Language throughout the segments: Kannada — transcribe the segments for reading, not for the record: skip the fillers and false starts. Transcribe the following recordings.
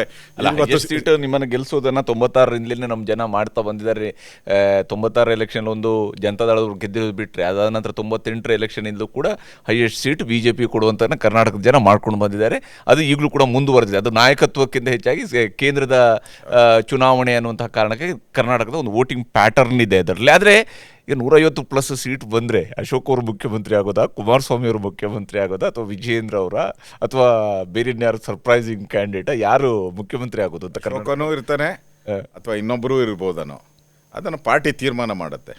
ಅಲ್ಲ, ಹೈಯೆಸ್ಟ್ ಸೀಟ್ ನಿಮ್ಮನ್ನು ಗೆಲ್ಲಿಸೋದನ್ನು 96ರಿಂದಲೇ ನಮ್ಮ ಜನ ಮಾಡ್ತಾ ಬಂದಿದ್ದಾರೆ. 96 ಎಲೆಕ್ಷನ್ ಒಂದು ಜನತಾದಳದವ್ರು ಗೆದ್ದಿರೋದು ಬಿಟ್ಟರೆ ಅದಾದ ನಂತರ 98ರ ಎಲೆಕ್ಷನಿಂದಲೂ ಕೂಡ ಹೈಯೆಸ್ಟ್ ಸೀಟ್ BJP ಕೊಡುವಂತ ಕರ್ನಾಟಕದ ಜನ ಮಾಡ್ಕೊಂಡು ಬಂದಿದ್ದಾರೆ. ಅದು ಈಗಲೂ ಕೂಡ ಮುಂದುವರೆದಿದೆ. ಅದು ನಾಯಕತ್ವಕ್ಕಿಂತ ಹೆಚ್ಚಾಗಿ ಕೇಂದ್ರದ ಚುನಾವಣೆ ಅನ್ನುವಂತಹ ಕಾರಣಕ್ಕೆ ಕರ್ನಾಟಕದ ಒಂದು ವೋಟಿಂಗ್ ಪ್ಯಾಟರ್ನ್ ಇದೆ ಅದರಲ್ಲಿ. ಆದರೆ ಈಗ 150+ ಸೀಟ್ ಬಂದರೆ ಅಶೋಕ್ ಅವರು ಮುಖ್ಯಮಂತ್ರಿ ಆಗೋದಾ, ಕುಮಾರಸ್ವಾಮಿ ಅವರು ಮುಖ್ಯಮಂತ್ರಿ ಆಗೋದಾ, ಅಥವಾ ವಿಜಯೇಂದ್ರ ಅವರ, ಅಥವಾ ಬೇರೆ ಯಾರು ಸರ್ಪ್ರೈಸಿಂಗ್ ಕ್ಯಾಂಡಿಡೇಟ್ ಯಾರು ಮುಖ್ಯಮಂತ್ರಿ ಆಗೋದು ಅಂತ ಕರ್ನಾಟಕನೂ ಇರ್ತಾನೆ ಅಥವಾ ಇನ್ನೊಬ್ಬರು ಇರ್ಬೋದನೋ ಅದನ್ನು ಪಾರ್ಟಿ ತೀರ್ಮಾನ ಮಾಡುತ್ತೆ.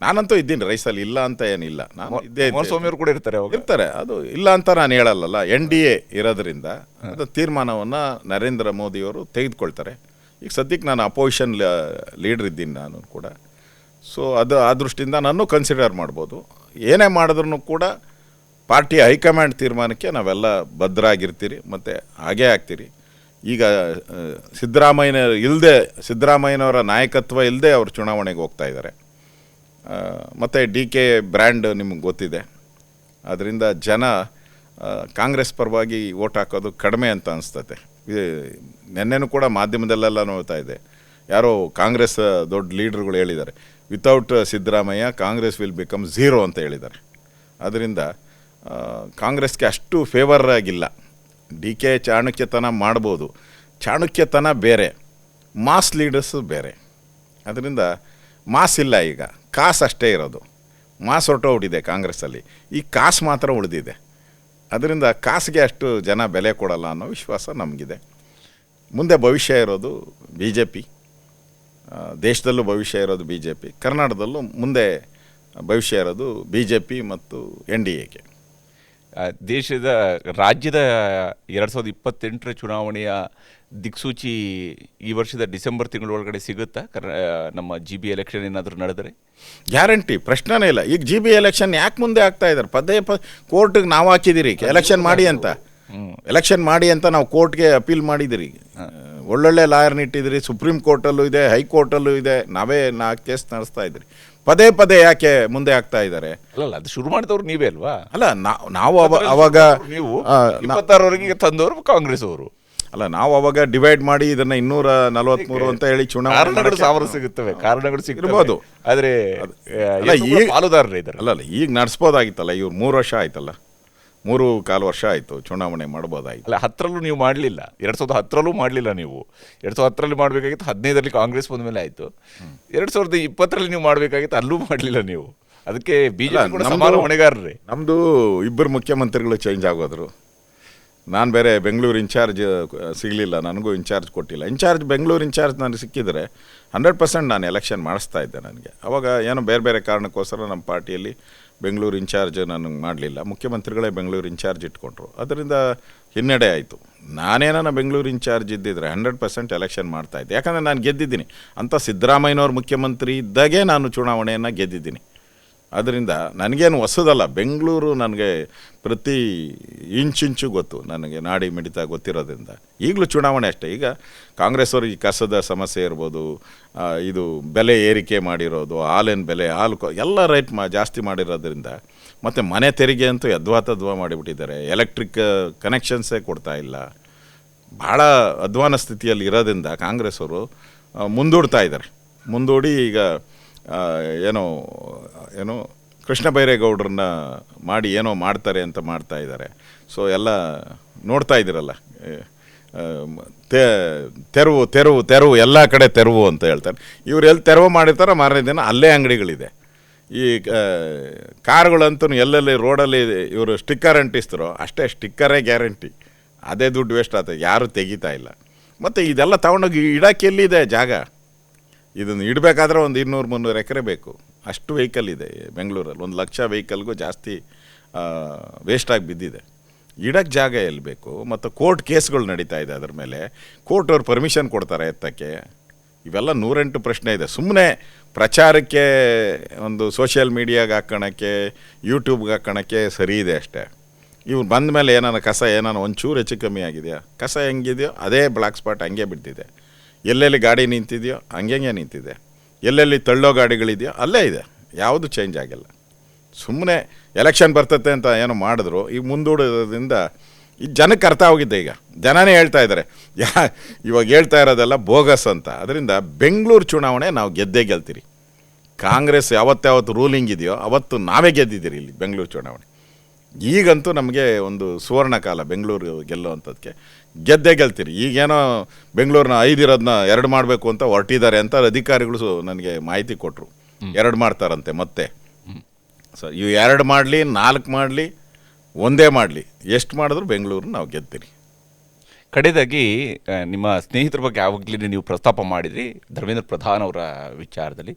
ನಾನಂತೂ ಇದ್ದೀನಿ ರೈಸಲ್ಲಿ, ಇಲ್ಲ ಅಂತ ಏನಿಲ್ಲ. ನಾನು ಇದ್ದೇ ಕುಮಾರಸ್ವಾಮಿ ಅವರು ಕೂಡ ಇರ್ತಾರೆ, ಅದು ಇಲ್ಲ ಅಂತ ನಾನು ಹೇಳಲ್ಲ. NDA ಇರೋದ್ರಿಂದ ಅದು ತೀರ್ಮಾನವನ್ನು ನರೇಂದ್ರ ಮೋದಿಯವರು ತೆಗೆದುಕೊಳ್ತಾರೆ. ಈಗ ಸದ್ಯಕ್ಕೆ ನಾನು ಅಪೋಸಿಷನ್ ಲೀಡರ್ ಇದ್ದೀನಿ ನಾನು ಕೂಡ. ಸೊ ಅದು ಆ ದೃಷ್ಟಿಯಿಂದ ನಾನು ಕನ್ಸಿಡರ್ ಮಾಡ್ಬೋದು. ಏನೇ ಮಾಡಿದ್ರೂ ಕೂಡ ಪಾರ್ಟಿ ಹೈಕಮಾಂಡ್ ತೀರ್ಮಾನಕ್ಕೆ ನಾವೆಲ್ಲ ಬದ್ಧರಾಗಿರ್ತೀರಿ ಮತ್ತು ಹಾಗೇ ಆಗ್ತೀರಿ. ಈಗ ಸಿದ್ದರಾಮಯ್ಯನವರ ನಾಯಕತ್ವ ಇಲ್ಲದೆ ಅವರು ಚುನಾವಣೆಗೆ ಹೋಗ್ತಾ ಇದ್ದಾರೆ. ಮತ್ತು DK ಬ್ರ್ಯಾಂಡ್ ನಿಮಗೆ ಗೊತ್ತಿದೆ. ಅದರಿಂದ ಜನ ಕಾಂಗ್ರೆಸ್ ಪರವಾಗಿ ಓಟ್ ಹಾಕೋದು ಕಡಿಮೆ ಅಂತ ಅನಿಸ್ತತೆ. ನೆನ್ನೆನೂ ಕೂಡ ಮಾಧ್ಯಮದಲ್ಲೆಲ್ಲ ನೋಡ್ತಾ ಇದೆ, ಯಾರೋ ಕಾಂಗ್ರೆಸ್ ದೊಡ್ಡ ಲೀಡರ್ಗಳು ಹೇಳಿದ್ದಾರೆ, without Siddaramaiah Congress will become zero ಅಂತ ಹೇಳಿದ್ದಾರೆ. ಅದರಿಂದ ಕಾಂಗ್ರೆಸ್ಗೆ ಅಷ್ಟು ಫೇವರ್ ಆಗಿಲ್ಲ. DK ಚಾಣಕ್ಯತನ ಮಾಡ್ಬೋದು, ಚಾಣಕ್ಯತನ ಬೇರೆ, ಮಾಸ್ ಲೀಡರ್ಸು ಬೇರೆ. ಅದರಿಂದ ಮಾಸ್ ಇಲ್ಲ, ಈಗ ಕಾಸು ಅಷ್ಟೇ ಇರೋದು. ಮಾಸ್ ಹೊರಟೋಗ್ಬಿಟ್ಟಿದೆ ಕಾಂಗ್ರೆಸ್ಸಲ್ಲಿ, ಈ ಕಾಸು ಮಾತ್ರ ಉಳಿದಿದೆ. ಅದರಿಂದ ಕಾಸಿಗೆ ಅಷ್ಟು ಜನ ಬೆಲೆ ಕೊಡಲ್ಲ ಅನ್ನೋ ವಿಶ್ವಾಸ ನಮಗಿದೆ. ಮುಂದೆ ಭವಿಷ್ಯ ಇರೋದು BJP, ದೇಶದಲ್ಲೂ ಭವಿಷ್ಯ ಇರೋದು BJP, ಕರ್ನಾಟಕದಲ್ಲೂ ಮುಂದೆ ಭವಿಷ್ಯ ಇರೋದು BJP ಮತ್ತು NDAಗೆ. ರಾಜ್ಯದ 2028ರ ಚುನಾವಣೆಯ ದಿಕ್ಸೂಚಿ ಈ ವರ್ಷದ ಡಿಸೆಂಬರ್ ತಿಂಗಳೊಳಗಡೆ ಸಿಗುತ್ತಾ? ನಮ್ಮ GB ಎಲೆಕ್ಷನ್ ಏನಾದರೂ ನಡೆದರೆ ಗ್ಯಾರಂಟಿ, ಪ್ರಶ್ನೆನೇ ಇಲ್ಲ. ಈಗ GB ಎಲೆಕ್ಷನ್ ಯಾಕೆ ಮುಂದೆ ಆಗ್ತಾ ಇದ್ದಾರೆ? ಪದೇ ಕೋರ್ಟ್ಗೆ ನಾವು ಹಾಕಿದ್ದೀರಿ ಎಲೆಕ್ಷನ್ ಮಾಡಿ ಅಂತ ನಾವು ಕೋರ್ಟ್ಗೆ ಅಪೀಲ್ ಮಾಡಿದಿರಿ. ಒಳ್ಳೊಳ್ಳೆ ಲಾಯರ್ನ ಇಟ್ಟಿದ್ದೀರಿ, ಸುಪ್ರೀಂ ಕೋರ್ಟಲ್ಲೂ ಇದೆ, ಹೈಕೋರ್ಟಲ್ಲೂ ಇದೆ. ನಾವೇ ಕೇಸ್ ನಡೆಸ್ತಾ ಇದ್ರಿ. ಪದೇ ಯಾಕೆ ಮುಂದೆ ಆಗ್ತಾ ಇದ್ದಾರೆ? ಅಲ್ಲ, ಅದು ಶುರು ಮಾಡಿದವರು ನೀವೇ ಅಲ್ವಾ? ಅಲ್ಲ, ನಾವು ಅವಾಗ ನೀವು 26ರವರೆಗೆ ತಂದವರು ಕಾಂಗ್ರೆಸ್ ಅವರು ಅಲ್ಲ. ನಾವು ಅವಾಗ ಡಿವೈಡ್ ಮಾಡಿ ಇದನ್ನ 243 ಅಂತ ಹೇಳಿ ಚುನಾವಣೆ ಸಿಗುತ್ತವೆ, ಕಾರಣಗಳು ಸಿಗ್ತಿರ್ಬೋದು. ಆದರೆ ಈಗ ಪಾಲುದಾರರೇ ಇದ್ದಾರೆ. ಅಲ್ಲ, ಈಗ ನಡೆಸ್ಬೋದಾಗಿತ್ತಲ್ಲ. ಇವ್ರು 3 ವರ್ಷ ಆಯ್ತಲ್ಲ, 3.25 ವರ್ಷ ಆಯಿತು, ಚುನಾವಣೆ ಮಾಡ್ಬೋದಾಗಿತ್ತು. ಅಲ್ಲ, 10ರಲ್ಲೂ ನೀವು ಮಾಡಲಿಲ್ಲ, 2010ರಲ್ಲೂ ಮಾಡಲಿಲ್ಲ. ನೀವು 2010ರಲ್ಲಿ ಮಾಡಬೇಕಾಗಿತ್ತು, 15ರಲ್ಲಿ ಕಾಂಗ್ರೆಸ್ ಬಂದ ಮೇಲೆ ಆಯಿತು. 2020ರಲ್ಲಿ ನೀವು ಮಾಡಬೇಕಾಗಿತ್ತು, ಅಲ್ಲೂ ಮಾಡಲಿಲ್ಲ ನೀವು. ಅದಕ್ಕೆ BJP ಕೂಡ ಸಮಾನ ಹೊಣೆಗಾರರೇ. ನಮ್ಮದು ಇಬ್ಬರು ಮುಖ್ಯಮಂತ್ರಿಗಳು ಚೇಂಜ್ ಆಗೋದ್ರು. ನಾನು ಬೇರೆ ಬೆಂಗಳೂರು ಇನ್ಚಾರ್ಜ್ ಸಿಗಲಿಲ್ಲ, ನನಗೂ ಇನ್ಚಾರ್ಜ್ ಕೊಟ್ಟಿಲ್ಲ. ಬೆಂಗಳೂರು ಇನ್ಚಾರ್ಜ್ ನನಗೆ ಸಿಕ್ಕಿದರೆ 100% ನಾನು ಎಲೆಕ್ಷನ್ ಮಾಡಿಸ್ತಾ ಇದ್ದೆ. ನನಗೆ ಅವಾಗ ಏನೋ ಬೇರೆ ಕಾರಣಕ್ಕೋಸ್ಕರ ನಮ್ಮ ಪಾರ್ಟಿಯಲ್ಲಿ ಬೆಂಗಳೂರು ಇನ್ಚಾರ್ಜ್ ನನಗೆ ಮಾಡಲಿಲ್ಲ. ಮುಖ್ಯಮಂತ್ರಿಗಳೇ ಬೆಂಗಳೂರು ಇನ್ಚಾರ್ಜ್ ಇಟ್ಕೊಂಡ್ರು. ಅದರಿಂದ ಹಿನ್ನಡೆ ಆಯಿತು. ನಾನೇನ ಬೆಂಗಳೂರು ಇನ್ಚಾರ್ಜ್ ಇದ್ದಿದ್ರೆ 100% ಎಲೆಕ್ಷನ್ ಮಾಡ್ತಾಯಿದ್ದೆ. ಯಾಕಂದರೆ ನಾನು ಗೆದ್ದಿದ್ದೀನಿ ಅಂತ. ಸಿದ್ದರಾಮಯ್ಯನವ್ರ ಮುಖ್ಯಮಂತ್ರಿ ಇದ್ದಾಗೆ ನಾನು ಚುನಾವಣೆಯನ್ನು ಗೆದ್ದಿದ್ದೀನಿ. ಅದರಿಂದ ನನಗೇನು ಹೊಸದಲ್ಲ. ಬೆಂಗಳೂರು ನನಗೆ ಪ್ರತಿ ಇಂಚಿಂಚು ಗೊತ್ತು, ನನಗೆ ನಾಡಿ ಮಿಡಿತ ಗೊತ್ತಿರೋದ್ರಿಂದ. ಈಗಲೂ ಚುನಾವಣೆ ಅಷ್ಟೇ. ಈಗ ಕಾಂಗ್ರೆಸ್ ಅವರು ಈ ಕಸದ ಸಮಸ್ಯೆ ಇರ್ಬೋದು, ಇದು ಬೆಲೆ ಏರಿಕೆ ಮಾಡಿರೋದು, ಹಾಲಿನ ಬೆಲೆ, ಎಲ್ಲ ರೇಟ್ ಜಾಸ್ತಿ ಮಾಡಿರೋದ್ರಿಂದ, ಮತ್ತು ಮನೆ ತೆರಿಗೆ ಅಂತೂ ಯದ್ವಾ ಮಾಡಿಬಿಟ್ಟಿದ್ದಾರೆ. ಎಲೆಕ್ಟ್ರಿಕ್ ಕನೆಕ್ಷನ್ಸೇ ಕೊಡ್ತಾ ಇಲ್ಲ. ಭಾಳ ಅಧ್ವಾನ ಸ್ಥಿತಿಯಲ್ಲಿ ಇರೋದ್ರಿಂದ ಕಾಂಗ್ರೆಸ್ ಅವರು ಮುಂದೂಡ್ತಾ ಇದ್ದಾರೆ. ಮುಂದೂಡಿ ಈಗ ಏನೋ ಕೃಷ್ಣ ಬೈರೇಗೌಡ್ರನ್ನ ಮಾಡಿ ಏನೋ ಮಾಡ್ತಾರೆ ಅಂತ ಮಾಡ್ತಾ ಇದ್ದಾರೆ. ಸೊ ಎಲ್ಲ ನೋಡ್ತಾ ಇದ್ದೀರಲ್ಲ, ತೆರವು ಎಲ್ಲ ಕಡೆ ತೆರವು ಅಂತ ಹೇಳ್ತಾರೆ. ಇವ್ರು ಎಲ್ಲಿ ತೆರವು ಮಾಡಿರ್ತಾರೋ ಮಾರನೇ ದಿನ ಅಲ್ಲೇ ಅಂಗಡಿಗಳಿದೆ. ಈ ಕಾರ್ಗಳಂತೂ ಎಲ್ಲೆಲ್ಲಿ ರೋಡಲ್ಲಿ ಇವರು ಸ್ಟಿಕ್ಕರ್ ಅಂಟಿಸ್ತಾರೋ ಅಷ್ಟೇ, ಸ್ಟಿಕ್ಕರೇ ಗ್ಯಾರಂಟಿ. ಅದೇ ದುಡ್ಡು ವೇಸ್ಟ್ ಆಗ್ತದೆ, ಯಾರೂ ತೆಗಿತಾ ಇಲ್ಲ. ಮತ್ತು ಇದೆಲ್ಲ ತೊಗೊಂಡೋಗಿ ಇಡೋಕ್ಕೆ ಎಲ್ಲಿದೆ ಜಾಗ? ಇದನ್ನು ಇಡಬೇಕಾದ್ರೆ ಒಂದು 200-300 ಎಕರೆ ಬೇಕು. ಅಷ್ಟು ವೆಹಿಕಲ್ ಇದೆ ಬೆಂಗಳೂರಲ್ಲಿ. 1,00,000 ವೆಹಿಕಲ್ಗೂ ಜಾಸ್ತಿ ವೇಸ್ಟಾಗಿ ಬಿದ್ದಿದೆ. ಇಡಕ್ಕೆ ಜಾಗ ಎಲ್ಲಿ ಬೇಕು? ಮತ್ತು ಕೋರ್ಟ್ ಕೇಸ್ಗಳು ನಡೀತಾ ಇದೆ. ಅದರ ಮೇಲೆ ಕೋರ್ಟ್ ಅವ್ರು ಪರ್ಮಿಷನ್ ಕೊಡ್ತಾರೆ ಎತ್ತಕ್ಕೆ. ಇವೆಲ್ಲ 108 ಪ್ರಶ್ನೆ ಇದೆ. ಸುಮ್ಮನೆ ಪ್ರಚಾರಕ್ಕೆ, ಒಂದು ಸೋಷಿಯಲ್ ಮೀಡಿಯಾಗೆ ಹಾಕೋಣಕ್ಕೆ, ಯೂಟ್ಯೂಬ್ಗೆ ಹಾಕೋಣಕ್ಕೆ ಸರಿ ಇದೆ ಅಷ್ಟೇ. ಇವ್ರು ಬಂದ ಮೇಲೆ ಕಸ ಒಂಚೂರು ಹೆಚ್ಚು ಕಮ್ಮಿ ಆಗಿದೆಯಾ? ಕಸ ಹೆಂಗಿದೆಯೋ ಅದೇ ಬ್ಲ್ಯಾಕ್ ಸ್ಪಾಟ್ ಹಂಗೆ ಬಿದ್ದಿದೆ. ಎಲ್ಲೆಲ್ಲಿ ಗಾಡಿ ನಿಂತಿದೆಯೋ ಹಂಗೆ ನಿಂತಿದೆ. ಎಲ್ಲೆಲ್ಲಿ ತಳ್ಳೋ ಗಾಡಿಗಳಿದೆಯೋ ಅಲ್ಲೇ ಇದೆ. ಯಾವುದು ಚೇಂಜ್ ಆಗಿಲ್ಲ. ಸುಮ್ಮನೆ ಎಲೆಕ್ಷನ್ ಬರ್ತತೆ ಅಂತ ಏನೋ ಮಾಡಿದ್ರು. ಈಗ ಮುಂದೂಡೋದ್ರಿಂದ ಇದು ಜನಕ್ಕೆ ಅರ್ಥ ಹೋಗಿದ್ದೆ. ಈಗ ಜನನೇ ಹೇಳ್ತಾ ಇದ್ದಾರೆ ಇವಾಗ ಹೇಳ್ತಾ ಇರೋದೆಲ್ಲ ಬೋಗಸ್ ಅಂತ. ಅದರಿಂದ ಬೆಂಗಳೂರು ಚುನಾವಣೆ ನಾವು ಗೆದ್ದೇ ಗೆಲ್ತೀರಿ. ಕಾಂಗ್ರೆಸ್ ಯಾವತ್ತಾವತ್ತು ರೂಲಿಂಗ್ ಇದೆಯೋ ಅವತ್ತು ನಾವೇ ಗೆದ್ದಿದ್ದೀರಿ ಇಲ್ಲಿ ಬೆಂಗಳೂರು ಚುನಾವಣೆ. ಈಗಂತೂ ನಮಗೆ ಒಂದು ಸುವರ್ಣ ಕಾಲ ಬೆಂಗಳೂರು ಗೆಲ್ಲುವಂಥದ್ದಕ್ಕೆ. ಗೆದ್ದೇ ಗೆಲ್ತೀರಿ. ಈಗೇನೋ ಬೆಂಗಳೂರನ್ನ 5 ಇರೋದನ್ನ 2 ಮಾಡಬೇಕು ಅಂತ ಹೊರಟಿದ್ದಾರೆ ಅಂತ ಅಧಿಕಾರಿಗಳು ನನಗೆ ಮಾಹಿತಿ ಕೊಟ್ಟರು. 2 ಮಾಡ್ತಾರಂತೆ ಮತ್ತೆ. ಸೊ ಇವು 2 ಮಾಡಲಿ 4 ಮಾಡಲಿ ಒಂದೇ ಮಾಡಲಿ, ಎಷ್ಟು ಮಾಡಿದ್ರು ಬೆಂಗಳೂರು ನಾವು ಗೆದ್ತೀರಿ. ಕಡೆಯದಾಗಿ ನಿಮ್ಮ ಸ್ನೇಹಿತರ ಬಗ್ಗೆ ಯಾವಾಗಲೇ ನೀವು ಪ್ರಸ್ತಾಪ ಮಾಡಿದ್ರಿ ಧರ್ಮೇಂದ್ರ ಪ್ರಧಾನ್ ಅವರ ವಿಚಾರದಲ್ಲಿ.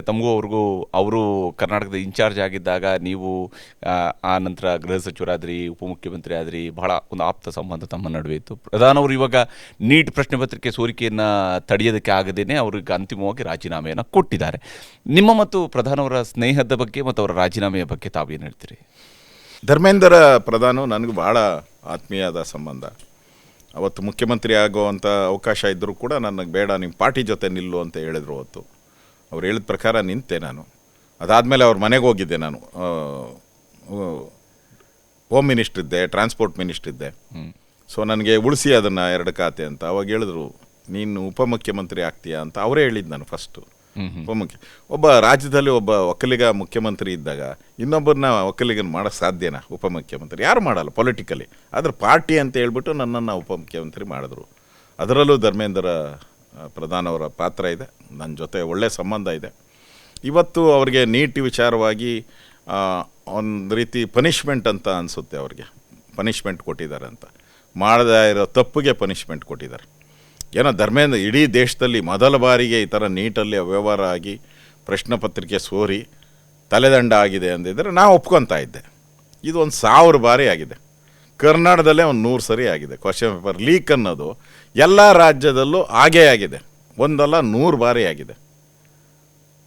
ತಮಗೂ ಅವ್ರಿಗೂ ಅವರು ಕರ್ನಾಟಕದ ಇನ್ಚಾರ್ಜ್ ಆಗಿದ್ದಾಗ ನೀವು ಆ ನಂತರ ಗೃಹ ಸಚಿವರಾದ್ರಿ, ಉಪಮುಖ್ಯಮಂತ್ರಿ ಆದ್ರಿ, ಬಹಳ ಒಂದು ಆಪ್ತ ಸಂಬಂಧ ತಮ್ಮ ನಡುವೆ ಇತ್ತು. ಪ್ರಧಾನ್ ಅವರು ಇವಾಗ ನೀಟ್ ಪ್ರಶ್ನೆ ಪತ್ರಿಕೆ ಸೋರಿಕೆಯನ್ನು ತಡೆಯೋದಕ್ಕೆ ಆಗದೇನೆ ಅವ್ರಿಗೆ ಅಂತಿಮವಾಗಿ ರಾಜೀನಾಮೆಯನ್ನು ಕೊಟ್ಟಿದ್ದಾರೆ. ನಿಮ್ಮ ಮತ್ತು ಪ್ರಧಾನ್ ಅವರ ಸ್ನೇಹದ ಬಗ್ಗೆ ಮತ್ತು ಅವರ ರಾಜೀನಾಮೆಯ ಬಗ್ಗೆ ತಾವೇನು ಹೇಳ್ತೀರಿ? ಧರ್ಮೇಂದ್ರ ಪ್ರಧಾನು ನನಗೂ ಭಾಳ ಆತ್ಮೀಯದ ಸಂಬಂಧ. ಅವತ್ತು ಮುಖ್ಯಮಂತ್ರಿ ಆಗುವಂಥ ಅವಕಾಶ ಇದ್ದರೂ ಕೂಡ ನನಗೆ ಬೇಡ, ನಿಮ್ಮ ಪಾರ್ಟಿ ಜೊತೆ ನಿಲ್ಲು ಅಂತ ಹೇಳಿದ್ರು. ಅವತ್ತು ಅವ್ರು ಹೇಳಿದ ಪ್ರಕಾರ ನಿಂತೆ ನಾನು. ಅದಾದಮೇಲೆ ಅವ್ರ ಮನೆಗೆ ಹೋಗಿದ್ದೆ ನಾನು. ಹೋಮ್ ಮಿನಿಸ್ಟ್ರ್ ಇದ್ದೆ, ಟ್ರಾನ್ಸ್ಪೋರ್ಟ್ ಮಿನಿಸ್ಟ್ರ್ ಇದ್ದೆ. ಸೊ ನನಗೆ ಉಳಿಸಿ ಅದನ್ನು 2 ಖಾತೆ ಅಂತ. ಅವಾಗ ಹೇಳಿದ್ರು ನೀನು ಉಪಮುಖ್ಯಮಂತ್ರಿ ಆಗ್ತೀಯಾ ಅಂತ ಅವರೇ ಹೇಳಿದ್ದು ನಾನು ಫಸ್ಟು. ಒಬ್ಬ ರಾಜ್ಯದಲ್ಲಿ ಒಬ್ಬ ಒಕ್ಕಲಿಗ ಮುಖ್ಯಮಂತ್ರಿ ಇದ್ದಾಗ ಇನ್ನೊಬ್ಬರನ್ನ ಒಕ್ಕಲಿಗನ ಮಾಡೋಕ್ಕೆ ಸಾಧ್ಯನಾ? ಉಪಮುಖ್ಯಮಂತ್ರಿ ಯಾರು ಮಾಡಲ್ಲ ಪೊಲಿಟಿಕಲಿ. ಆದರೆ ಪಾರ್ಟಿ ಅಂತ ಹೇಳ್ಬಿಟ್ಟು ನನ್ನನ್ನು ಉಪಮುಖ್ಯಮಂತ್ರಿ ಮಾಡಿದ್ರು. ಅದರಲ್ಲೂ ಧರ್ಮೇಂದ್ರ ಪ್ರಧಾನ್ ಅವರ ಪಾತ್ರ ಇದೆ. ನನ್ನ ಜೊತೆ ಒಳ್ಳೆಯ ಸಂಬಂಧ ಇದೆ. ಇವತ್ತು ಅವ್ರಿಗೆ ನೀಟ್ ವಿಚಾರವಾಗಿ ಒಂದು ರೀತಿ ಪನಿಷ್ಮೆಂಟ್ ಅಂತ ಅನಿಸುತ್ತೆ. ಅವ್ರಿಗೆ ಪನಿಷ್ಮೆಂಟ್ ಕೊಟ್ಟಿದ್ದಾರೆ ಅಂತ, ಮಾಡದೇ ಇರೋ ತಪ್ಪಿಗೆ ಪನಿಷ್ಮೆಂಟ್ ಕೊಟ್ಟಿದ್ದಾರೆ. ಏನೋ ಧರ್ಮೇಂದ್ರ ಇಡೀ ದೇಶದಲ್ಲಿ ಮೊದಲ ಬಾರಿಗೆ ಈ ಥರ ನೀಟಲ್ಲಿ ಅವ್ಯವಹಾರ ಆಗಿ ಪ್ರಶ್ನೆ ಪತ್ರಿಕೆ ಸೋರಿ ತಲೆದಂಡ ಆಗಿದೆ ಅಂದಿದ್ದರೆ ನಾವು ಒಪ್ಕೊತಾ ಇದ್ದೆ. ಇದು ಒಂದು 1000 ಬಾರಿ ಆಗಿದೆ. ಕರ್ನಾಟಕದಲ್ಲೇ ಒಂದು 100 ಸರಿ ಆಗಿದೆ. ಕ್ವಶನ್ ಪೇಪರ್ ಲೀಕ್ ಅನ್ನೋದು ಎಲ್ಲ ರಾಜ್ಯದಲ್ಲೂ ಆಗೇ ಆಗಿದೆ. ಒಂದಲ್ಲ 100 ಬಾರಿ ಆಗಿದೆ.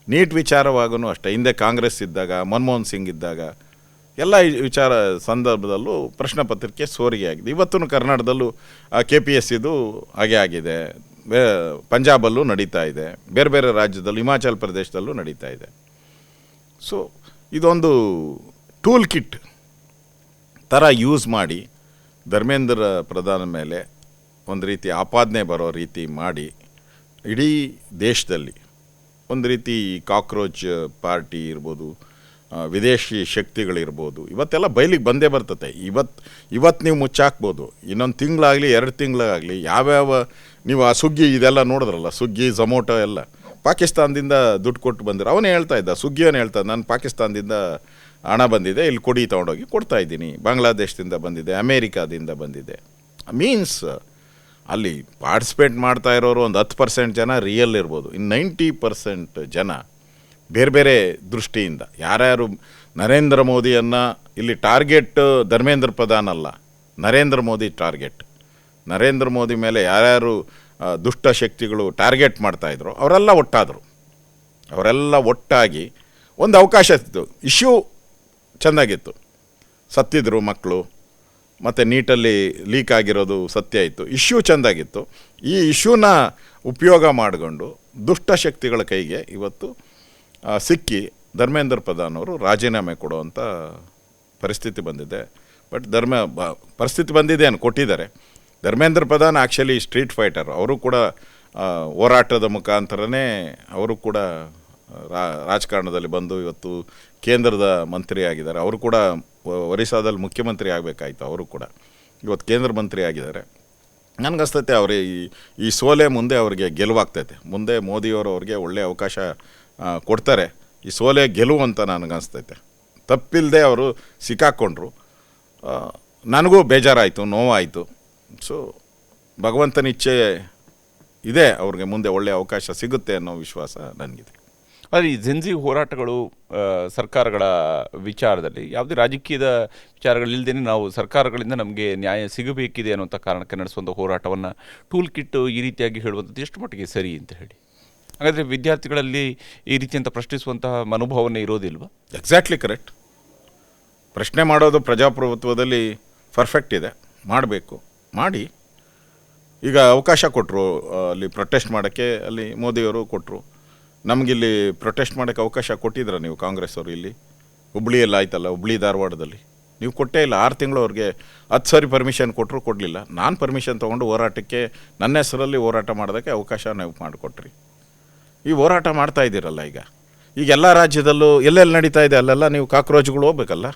ನೀಟ್ ವಿಚಾರವಾಗೂ ಅಷ್ಟೇ. ಹಿಂದೆ ಕಾಂಗ್ರೆಸ್ ಇದ್ದಾಗ, ಮನಮೋಹನ್ ಸಿಂಗ್ ಇದ್ದಾಗ ಎಲ್ಲ ವಿಚಾರ ಸಂದರ್ಭದಲ್ಲೂ ಪ್ರಶ್ನೆ ಪತ್ರಿಕೆ ಸೋರಿಗೆ ಆಗಿದೆ. ಇವತ್ತು ಕರ್ನಾಟಕದಲ್ಲೂ KPSC ಹಾಗೆ ಆಗಿದೆ. ಪಂಜಾಬಲ್ಲೂ ನಡೀತಾ ಇದೆ, ಬೇರೆ ಬೇರೆ ರಾಜ್ಯದಲ್ಲೂ, ಹಿಮಾಚಲ ಪ್ರದೇಶದಲ್ಲೂ ನಡೀತಾ ಇದೆ. ಸೊ ಇದೊಂದು ಟೂಲ್ ಕಿಟ್ ಥರ ಯೂಸ್ ಮಾಡಿ ಧರ್ಮೇಂದ್ರ ಪ್ರಧಾನ ಮೇಲೆ ಒಂದು ರೀತಿ ಆಪಾದನೆ ಬರೋ ರೀತಿ ಮಾಡಿ ಇಡೀ ದೇಶದಲ್ಲಿ ಒಂದು ರೀತಿ ಕಾಕ್ರೋಚ್ ಪಾರ್ಟಿ ಇರ್ಬೋದು, ವಿದೇಶಿ ಶಕ್ತಿಗಳಿರ್ಬೋದು, ಇವತ್ತೆಲ್ಲ ಬಯಲಿಗೆ ಬಂದೇ ಬರ್ತತೆ. ಇವತ್ತು ನೀವು ಮುಚ್ಚಾಕ್ಬೋದು. ಇನ್ನೊಂದು ತಿಂಗಳಾಗಲಿ 2 ತಿಂಗಳಾಗಲಿ ಯಾವ್ಯಾವ ನೀವು ಆ ಸ್ವಿಗ್ಗಿ ಇದೆಲ್ಲ ನೋಡಿದ್ರಲ್ಲ, ಸ್ವಿಗ್ಗಿ ಝೊಮೊಟೊ ಎಲ್ಲ ಪಾಕಿಸ್ತಾನದಿಂದ ದುಡ್ಡು ಕೊಟ್ಟು ಬಂದಿರೋ. ಅವನೇ ಹೇಳ್ತಾ ಇದ್ದ, ಸ್ವಿಗ್ಗಿಯವನೇ ಹೇಳ್ತಾ ಇದ್ದ, ನಾನು ಪಾಕಿಸ್ತಾನದಿಂದ ಹಣ ಬಂದಿದೆ, ಇಲ್ಲಿ ಕೊಡಿ ತೊಗೊಂಡೋಗಿ ಕೊಡ್ತಾಯಿದ್ದೀನಿ. ಬಾಂಗ್ಲಾದೇಶದಿಂದ ಬಂದಿದೆ, ಅಮೇರಿಕಾದಿಂದ ಬಂದಿದೆ. ಮೀನ್ಸ್ ಅಲ್ಲಿ ಪಾರ್ಟಿಸಿಪೇಟ್ ಮಾಡ್ತಾ ಇರೋರು ಒಂದು 10% ಜನ ರಿಯಲ್ ಇರ್ಬೋದು. ಇನ್ನು 90% ಜನ ಬೇರೆ ಬೇರೆ ದೃಷ್ಟಿಯಿಂದ. ಯಾರ್ಯಾರು ನರೇಂದ್ರ ಮೋದಿಯನ್ನು ಇಲ್ಲಿ ಟಾರ್ಗೆಟ್ ಧರ್ಮೇಂದ್ರ ಪ್ರಧಾನ್ ಅಲ್ಲ, ನರೇಂದ್ರ ಮೋದಿ ಟಾರ್ಗೆಟ್. ನರೇಂದ್ರ ಮೋದಿ ಮೇಲೆ ಯಾರ್ಯಾರು ದುಷ್ಟ ಶಕ್ತಿಗಳು ಟಾರ್ಗೆಟ್ ಮಾಡ್ತಾಯಿದ್ರು ಅವರೆಲ್ಲ ಒಟ್ಟಾದರು. ಅವರೆಲ್ಲ ಒಟ್ಟಾಗಿ ಒಂದು ಅವಕಾಶ ಇತ್ತು. ಇಶ್ಯೂ ಚೆಂದಾಗಿತ್ತು. ಸತ್ತಿದ್ರು ಮಕ್ಕಳು, ಮತ್ತು ನೀಟಲ್ಲಿ ಲೀಕ್ ಆಗಿರೋದು ಸತ್ಯ ಇತ್ತು. ಇಶ್ಯೂ ಚೆಂದಾಗಿತ್ತು. ಈ ಇಶ್ಯೂನ ಉಪಯೋಗ ಮಾಡಿಕೊಂಡು ದುಷ್ಟಶಕ್ತಿಗಳ ಕೈಗೆ ಇವತ್ತು ಸಿಕ್ಕಿ ಧರ್ಮೇಂದ್ರ ಪ್ರಧಾನ್ ಅವರು ರಾಜೀನಾಮೆ ಕೊಡುವಂಥ ಪರಿಸ್ಥಿತಿ ಬಂದಿದೆ. ಬಟ್ ಪರಿಸ್ಥಿತಿ ಬಂದಿದೆ ಅನ್ನು ಕೊಟ್ಟಿದ್ದಾರೆ. Dharmendra Pradhan actually street fighter. ಅವರು ಕೂಡ ಹೋರಾಟದ ಮುಖಾಂತರನೇ ಅವರು ಕೂಡ ರಾಜಕಾರಣದಲ್ಲಿ ಬಂದು ಇವತ್ತು ಕೇಂದ್ರದ ಮಂತ್ರಿ ಆಗಿದ್ದಾರೆ. ಅವರು ಕೂಡ ಒರಿಸ್ಸಾದಲ್ಲಿ ಮುಖ್ಯಮಂತ್ರಿ ಆಗಬೇಕಾಯ್ತು. ಅವರು ಕೂಡ ಇವತ್ತು ಕೇಂದ್ರ ಮಂತ್ರಿ ಆಗಿದ್ದಾರೆ. ನನಗನ್ಸ್ತೈತೆ ಅವರು ಈ ಸೋಲೆ ಮುಂದೆ ಅವ್ರಿಗೆ ಗೆಲುವಾಗ್ತೈತೆ. ಮುಂದೆ ಮೋದಿಯವರು ಅವ್ರಿಗೆ ಒಳ್ಳೆಯ ಅವಕಾಶ ಕೊಡ್ತಾರೆ. ಈ ಸೋಲೆ ಗೆಲುವು ಅಂತ ನನಗನ್ಸ್ತೈತೆ. ತಪ್ಪಿಲ್ಲದೆ ಅವರು ಸಿಕ್ಕಾಕ್ಕೊಂಡ್ರು. ನನಗೂ ಬೇಜಾರಾಯಿತು, ನೋವಾಯಿತು. ಸೊ ಭಗವಂತನ ಇಚ್ಛೆ ಇದೆ, ಅವ್ರಿಗೆ ಮುಂದೆ ಒಳ್ಳೆಯ ಅವಕಾಶ ಸಿಗುತ್ತೆ ಅನ್ನೋ ವಿಶ್ವಾಸ ನನಗಿದೆ. ಆದರೆ ಈ ಜೆನ್ಜಿ ಹೋರಾಟಗಳು ಸರ್ಕಾರಗಳ ವಿಚಾರದಲ್ಲಿ ಯಾವುದೇ ರಾಜಕೀಯದ ವಿಚಾರಗಳಿಲ್ಲದೇ ನಾವು ಸರ್ಕಾರಗಳಿಂದ ನಮಗೆ ನ್ಯಾಯ ಸಿಗಬೇಕಿದೆ ಅನ್ನೋಂಥ ಕಾರಣಕ್ಕೆ ನಡೆಸುವಂಥ ಹೋರಾಟವನ್ನು ಟೂಲ್ ಕಿಟ್ ಈ ರೀತಿಯಾಗಿ ಹೇಳುವಂಥದ್ದು ಎಷ್ಟು ಮಟ್ಟಿಗೆ ಸರಿ ಅಂತ ಹೇಳಿ? ಹಾಗಾದರೆ ವಿದ್ಯಾರ್ಥಿಗಳಲ್ಲಿ ಈ ರೀತಿಯಂತ ಪ್ರಶ್ನಿಸುವಂತಹ ಮನೋಭಾವನೆ ಇರೋದಿಲ್ವಾ? Exactly correct. ಪ್ರಶ್ನೆ ಮಾಡೋದು ಪ್ರಜಾಪ್ರಭುತ್ವದಲ್ಲಿ ಪರ್ಫೆಕ್ಟ್ ಇದೆ, ಮಾಡಬೇಕು, ಮಾಡಿ. ಈಗ ಅವಕಾಶ ಕೊಟ್ಟರು ಅಲ್ಲಿ ಪ್ರೊಟೆಸ್ಟ್ ಮಾಡೋಕ್ಕೆ, ಅಲ್ಲಿ ಮೋದಿಯವರು ಕೊಟ್ಟರು. ನಮಗಿಲ್ಲಿ ಪ್ರೊಟೆಸ್ಟ್ ಮಾಡೋಕ್ಕೆ ಅವಕಾಶ ಕೊಟ್ಟಿದ್ರ ನೀವು ಕಾಂಗ್ರೆಸ್ ಅವರು? ಇಲ್ಲಿ ಹುಬ್ಳಿಯಲ್ಲಿ ಆಯ್ತಲ್ಲ, ಹುಬ್ಳಿ ಧಾರವಾಡದಲ್ಲಿ ನೀವು ಕೊಟ್ಟೇ ಇಲ್ಲ. 6 ತಿಂಗಳು ಅವ್ರಿಗೆ 10 ಸಾರಿ ಪರ್ಮಿಷನ್ ಕೊಟ್ಟರು ಕೊಡಲಿಲ್ಲ. ನಾನು ಪರ್ಮಿಷನ್ ತೊಗೊಂಡು ಹೋರಾಟಕ್ಕೆ ನನ್ನ ಹೆಸರಲ್ಲಿ ಹೋರಾಟ ಮಾಡೋದಕ್ಕೆ ಅವಕಾಶ ನೀವು ಮಾಡಿಕೊಟ್ರಿ. ಈ ಹೋರಾಟ ಮಾಡ್ತಾ ಇದ್ದೀರಲ್ಲ ಈಗ ಎಲ್ಲ ರಾಜ್ಯದಲ್ಲೂ ಎಲ್ಲೆಲ್ಲಿ ನಡೀತಾ ಇದೆ ಅಲ್ಲೆಲ್ಲ ನೀವು ಕಾಕ್ರೋಚ್ಗಳು ಹೋಗ್ಬೇಕಲ್ಲ.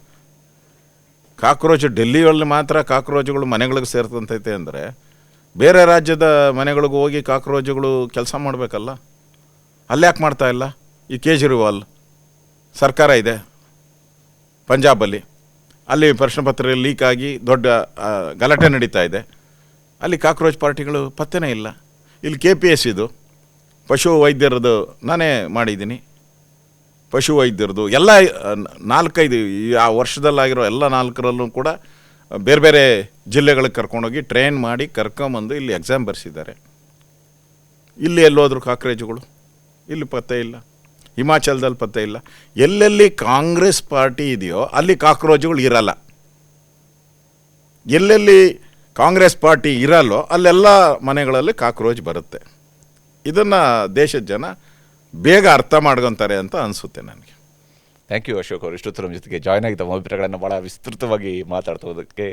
ಕಾಕ್ರೋಚ್ ಡೆಲ್ಲಿಯಲ್ಲಿ ಮಾತ್ರ ಕಾಕ್ರೋಚ್ಗಳು ಮನೆಗಳಿಗೆ ಸೇರ್ತಂತೈತೆ ಅಂದರೆ ಬೇರೆ ರಾಜ್ಯದ ಮನೆಗಳಿಗೂ ಹೋಗಿ ಕಾಕ್ರೋಚ್ಗಳು ಕೆಲಸ ಮಾಡಬೇಕಲ್ಲ. ಅಲ್ಲೇ ಯಾಕೆ ಮಾಡ್ತಾ ಇಲ್ಲ? ಈ ಕೇಜ್ರಿವಾಲ್ ಸರ್ಕಾರ ಇದೆ ಪಂಜಾಬಲ್ಲಿ, ಅಲ್ಲಿ ಪ್ರಶ್ನೆ ಪತ್ರ ಲೀಕ್ ಆಗಿ ದೊಡ್ಡ ಗಲಾಟೆ ನಡೀತಾ ಇದೆ. ಅಲ್ಲಿ ಕಾಕ್ರೋಚ್ ಪಾರ್ಟಿಗಳು ಪತ್ತೆನೇ ಇಲ್ಲ. ಇಲ್ಲಿ KPS ಇದು ಪಶು ವೈದ್ಯರದು ನಾನೇ ಮಾಡಿದ್ದೀನಿ. ಪಶು ವೈದ್ಯರದು ಎಲ್ಲ 4-5 ಆ ವರ್ಷದಲ್ಲಾಗಿರೋ ಎಲ್ಲ 4ರಲ್ಲೂ ಕೂಡ ಬೇರೆ ಬೇರೆ ಜಿಲ್ಲೆಗಳಿಗೆ ಕರ್ಕೊಂಡೋಗಿ ಟ್ರೈನ್ ಮಾಡಿ ಕರ್ಕೊಂಬಂದು ಇಲ್ಲಿ ಎಕ್ಸಾಮ್ ಬರೆಸಿದ್ದಾರೆ. ಇಲ್ಲಿ ಎಲ್ಲೋದ್ರು ಕಾಕ್ರೋಚ್ಗಳು? ಇಲ್ಲಿ ಪತ್ತೆ ಇಲ್ಲ. ಹಿಮಾಚಲದಲ್ಲಿ ಪತ್ತೆ ಇಲ್ಲ. ಎಲ್ಲೆಲ್ಲಿ ಕಾಂಗ್ರೆಸ್ ಪಾರ್ಟಿ ಇದೆಯೋ ಅಲ್ಲಿ ಕಾಕ್ರೋಚ್ಗಳು ಇರಲ್ಲ. ಎಲ್ಲೆಲ್ಲಿ ಕಾಂಗ್ರೆಸ್ ಪಾರ್ಟಿ ಇರಲ್ಲೋ ಅಲ್ಲೆಲ್ಲ ಮನೆಗಳಲ್ಲಿ ಕಾಕ್ರೋಚ್ ಬರುತ್ತೆ. ಇದನ್ನು ದೇಶದ ಜನ ಬೇಗ ಅರ್ಥ ಮಾಡ್ಕೊತಾರೆ ಅಂತ ಅನಿಸುತ್ತೆ ನನಗೆ. ಥ್ಯಾಂಕ್ ಯು ಅಶೋಕ್ ಅವರು, ಇಷ್ಟೊತ್ತು ನಮ್ಮ ಜೊತೆಗೆ ಜಾಯ್ನ್ ಆಗಿ ತಮ್ಮ ಅಭಿಪ್ರಾಯಗಳನ್ನು ಭಾಳ ವಿಸ್ತೃತವಾಗಿ ಮಾತಾಡ್ತೋದಕ್ಕೆ.